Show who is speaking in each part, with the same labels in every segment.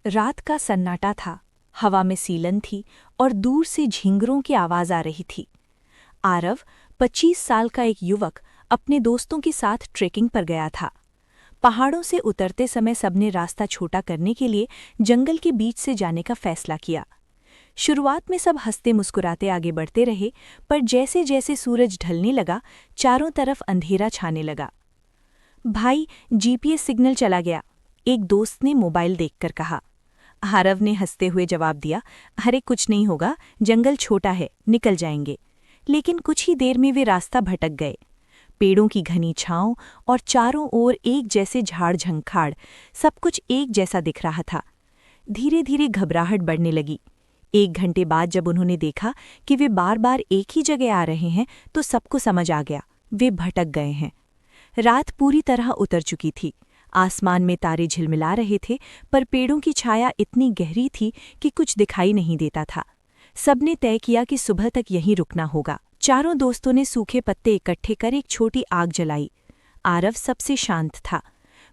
Speaker 1: रात का सन्नाटा था। हवा में सीलन थी और दूर से झिंगरों की आवाज आ रही थी। आरव 25 साल का एक युवक अपने दोस्तों के साथ ट्रेकिंग पर गया था। पहाड़ों से उतरते समय सबने रास्ता छोटा करने के लिए जंगल के बीच से जाने का फैसला किया। शुरुआत में सब हंसते मुस्कुराते आगे बढ़ते रहे, पर जैसे जैसे सूरज ढलने लगा चारों तरफ अंधेरा छाने लगा। भाई, जीपीएस सिग्नल चला गया, एक दोस्त ने मोबाइल देखकर कहा। आरव ने हंसते हुए जवाब दिया, अरे कुछ नहीं होगा, जंगल छोटा है, निकल जाएंगे। लेकिन कुछ ही देर में वे रास्ता भटक गए। पेड़ों की घनी छांव और चारों ओर एक जैसे झाड़ झंखाड़, सब कुछ एक जैसा दिख रहा था। धीरे धीरे घबराहट बढ़ने लगी। 1 घंटे बाद जब उन्होंने देखा कि वे बार बार एक ही जगह आ रहे हैं, तो सबको समझ आ गया, वे भटक गए हैं। रात पूरी तरह उतर चुकी थी। आसमान में तारे झिलमिला रहे थे, पर पेड़ों की छाया इतनी गहरी थी कि कुछ दिखाई नहीं देता था। सबने तय किया कि सुबह तक यहीं रुकना होगा। चारों दोस्तों ने सूखे पत्ते इकट्ठे कर एक छोटी आग जलाई। आरव सबसे शांत था।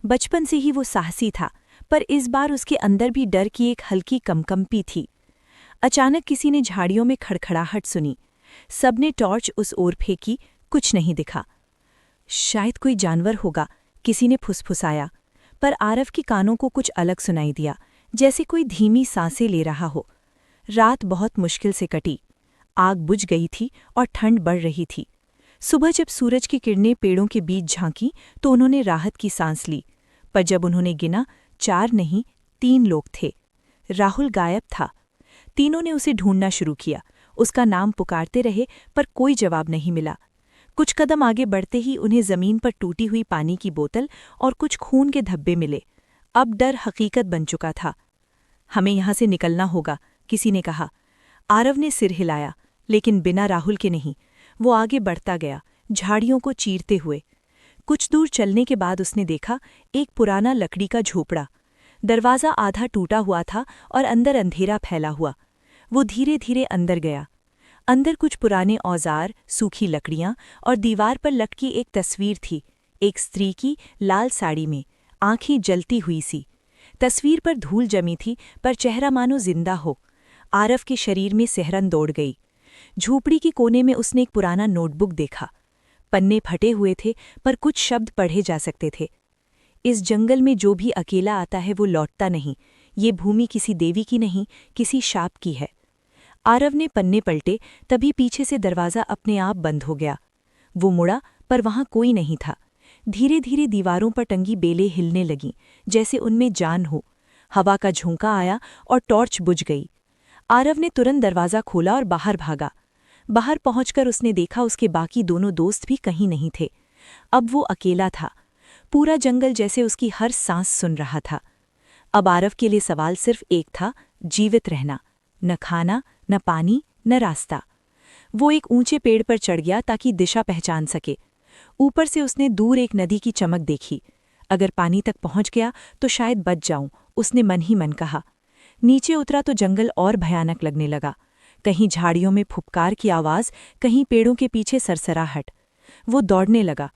Speaker 1: बचपन से ही वो साहसी था, पर इस बार उसके अंदर भी डर की एक हल्की कंपी थी। अचानक किसी ने झाड़ियों में खड़खड़ाहट सुनी। सबने टॉर्च उस ओर फेंकी, कुछ नहीं दिखा। शायद कोई जानवर होगा, किसी ने फुसफुसाया। पर आरव की कानों को कुछ अलग सुनाई दिया, जैसे कोई धीमी सांसें ले रहा हो। रात बहुत मुश्किल से कटी। आग बुझ गई थी और ठंड बढ़ रही थी। सुबह जब सूरज की किरणें पेड़ों के बीच झांकी तो उन्होंने राहत की सांस ली। पर जब उन्होंने गिना, 4 नहीं 3 लोग थे। राहुल गायब था। तीनों ने उसे ढूंढना शुरू किया। उसका नाम पुकारते रहे, पर कोई जवाब नहीं मिला। कुछ कदम आगे बढ़ते ही उन्हें जमीन पर टूटी हुई पानी की बोतल और कुछ खून के धब्बे मिले। अब डर हकीकत बन चुका था। हमें यहां से निकलना होगा, किसी ने कहा। आरव ने सिर हिलाया, लेकिन बिना राहुल के नहीं। वो आगे बढ़ता गया, झाड़ियों को चीरते हुए। कुछ दूर चलने के बाद उसने देखा एक पुराना लकड़ी का झोपड़ा। दरवाज़ा आधा टूटा हुआ था और अंदर अंधेरा फैला हुआ। वो धीरे धीरे अंदर गया। अंदर कुछ पुराने औजार, सूखी लकड़ियां और दीवार पर लटकी एक तस्वीर थी, एक स्त्री की लाल साड़ी में, आंखें जलती हुई सी। तस्वीर पर धूल जमी थी, पर चेहरा मानो जिंदा हो। आरव के शरीर में सिहरन दौड़ गई। झोपड़ी की कोने में उसने एक पुराना नोटबुक देखा। पन्ने फटे हुए थे, पर कुछ शब्द पढ़े जा सकते थे। इस जंगल में जो भी अकेला आता है वो लौटता नहीं। ये भूमि किसी देवी की नहीं, किसी शाप की है। आरव ने पन्ने पलटे, तभी पीछे से दरवाज़ा अपने आप बंद हो गया। वो मुड़ा, पर वहां कोई नहीं था। धीरे धीरे दीवारों पर टंगी बेलें हिलने लगीं, जैसे उनमें जान हो। हवा का झोंका आया और टॉर्च बुझ गई। आरव ने तुरंत दरवाज़ा खोला और बाहर भागा। बाहर पहुंचकर उसने देखा उसके बाकी दोनों दोस्त भी कहीं नहीं थे। अब वो अकेला था। पूरा जंगल जैसे उसकी हर सांस सुन रहा था। अब आरव के लिए सवाल सिर्फ एक था, जीवित रहना। न खाना, न पानी, न रास्ता। वो एक ऊंचे पेड़ पर चढ़ गया ताकि दिशा पहचान सके। ऊपर से उसने दूर एक नदी की चमक देखी। अगर पानी तक पहुंच गया तो शायद बच जाऊं, उसने मन ही मन कहा। नीचे उतरा तो जंगल और भयानक लगने लगा। कहीं झाड़ियों में फुफकार की आवाज़, कहीं पेड़ों के पीछे सरसराहट। वो दौड़ने लगा।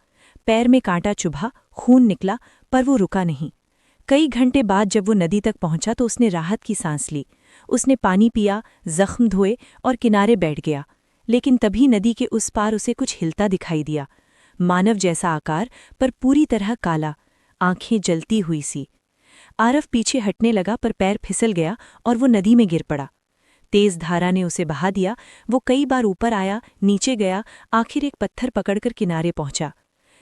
Speaker 1: पैर में कांटा चुभा, खून निकला, पर वो रुका नहीं। कई घंटे बाद जब वो नदी तक पहुंचा तो उसने राहत की सांस ली। उसने पानी पिया, जख्म धोए और किनारे बैठ गया। लेकिन तभी नदी के उस पार उसे कुछ हिलता दिखाई दिया। मानव जैसा आकार, पर पूरी तरह काला, आंखें जलती हुई सी। आरव पीछे हटने लगा, पर पैर फिसल गया और वो नदी में गिर पड़ा। तेज धारा ने उसे बहा दिया। वो कई बार ऊपर आया, नीचे गया, आखिर एक पत्थर पकड़कर किनारे पहुंचा।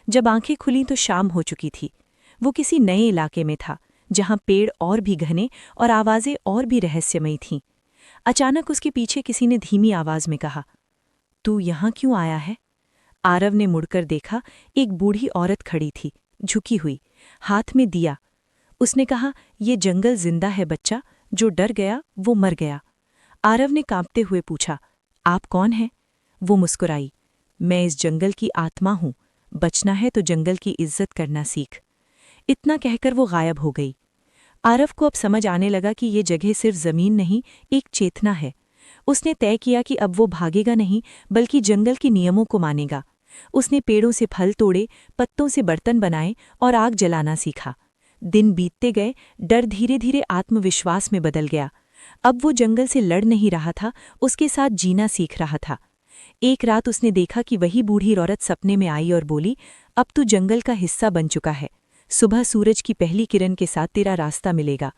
Speaker 1: जब आंखें खुलीं तो शाम हो चुकी थी। वो किसी नए इलाके में था, जहां पेड़ और भी घने और आवाज़ें और भी रहस्यमयी थीं। अचानक उसके पीछे किसी ने धीमी आवाज़ में कहा, तू यहाँ क्यों आया है? आरव ने मुड़कर देखा। एक बूढ़ी औरत खड़ी थी, झुकी हुई, हाथ में दिया। उसने कहा, ये जंगल जिंदा है बच्चा, जो डर गया वो मर गया। आरव ने कांपते हुए पूछा, आप कौन हैं? वो मुस्कुराई, मैं इस जंगल की आत्मा हूँ। बचना है तो जंगल की इज्जत करना सीख। इतना कहकर वो गायब हो गई। आरव को अब समझ आने लगा कि ये जगह सिर्फ जमीन नहीं, एक चेतना है। उसने तय किया कि अब वो भागेगा नहीं, बल्कि जंगल के नियमों को मानेगा। उसने पेड़ों से फल तोड़े, पत्तों से बर्तन बनाए और आग जलाना सीखा। दिन बीतते गए, डर धीरे धीरे आत्मविश्वास में बदल गया। अब वो जंगल से लड़ नहीं रहा था, उसके साथ जीना सीख रहा था। एक रात उसने देखा कि वही बूढ़ी औरत सपने में आई और बोली, अब तू जंगल का हिस्सा बन चुका है। सुबह सूरज की पहली किरण के साथ तेरा रास्ता मिलेगा।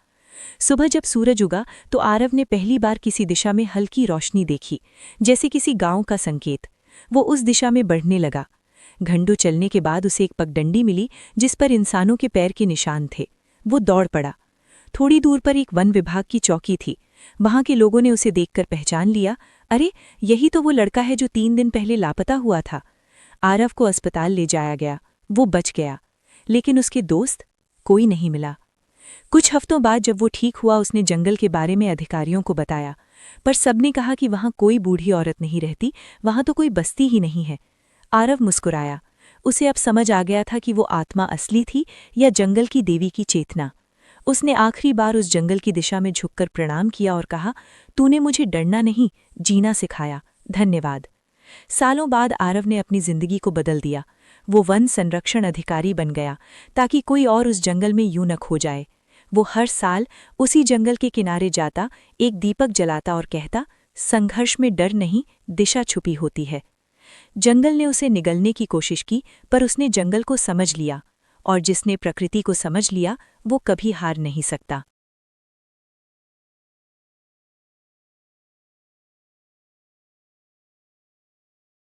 Speaker 1: सुबह जब सूरज उगा तो आरव ने पहली बार किसी दिशा में हल्की रोशनी देखी, जैसे किसी गांव का संकेत। वो उस दिशा में बढ़ने लगा। घंटों चलने के बाद उसे एक पगडंडी मिली जिस पर इंसानों के पैर के निशान थे। वो दौड़ पड़ा। थोड़ी दूर पर एक वन विभाग की चौकी थी। वहां के लोगों ने उसे देखकर पहचान लिया। अरे, यही तो वो लड़का है जो 3 दिन पहले लापता हुआ था। आरव को अस्पताल ले जाया गया। वो बच गया, लेकिन उसके दोस्त कोई नहीं मिला। कुछ हफ्तों बाद जब वो ठीक हुआ, उसने जंगल के बारे में अधिकारियों को बताया, पर सबने कहा कि वहां कोई बूढ़ी औरत नहीं रहती, वहां तो कोई बस्ती ही नहीं है। आरव मुस्कुराया। उसे अब समझ आ गया था कि वो आत्मा असली थी या जंगल की देवी की चेतना। उसने आखिरी बार उस जंगल की दिशा में झुककर प्रणाम किया और कहा, तूने मुझे डरना नहीं, जीना सिखाया। धन्यवाद। सालों बाद आरव ने अपनी जिंदगी को बदल दिया। वो वन संरक्षण अधिकारी बन गया ताकि कोई और उस जंगल में यूं न खो जाए। वो हर साल उसी जंगल के किनारे जाता, एक दीपक जलाता और कहता, संघर्ष में डर नहीं, दिशा छुपी होती है। जंगल ने उसे निगलने की कोशिश की, पर उसने जंगल को समझ लिया, और जिसने प्रकृति को समझ लिया वो कभी हार नहीं सकता।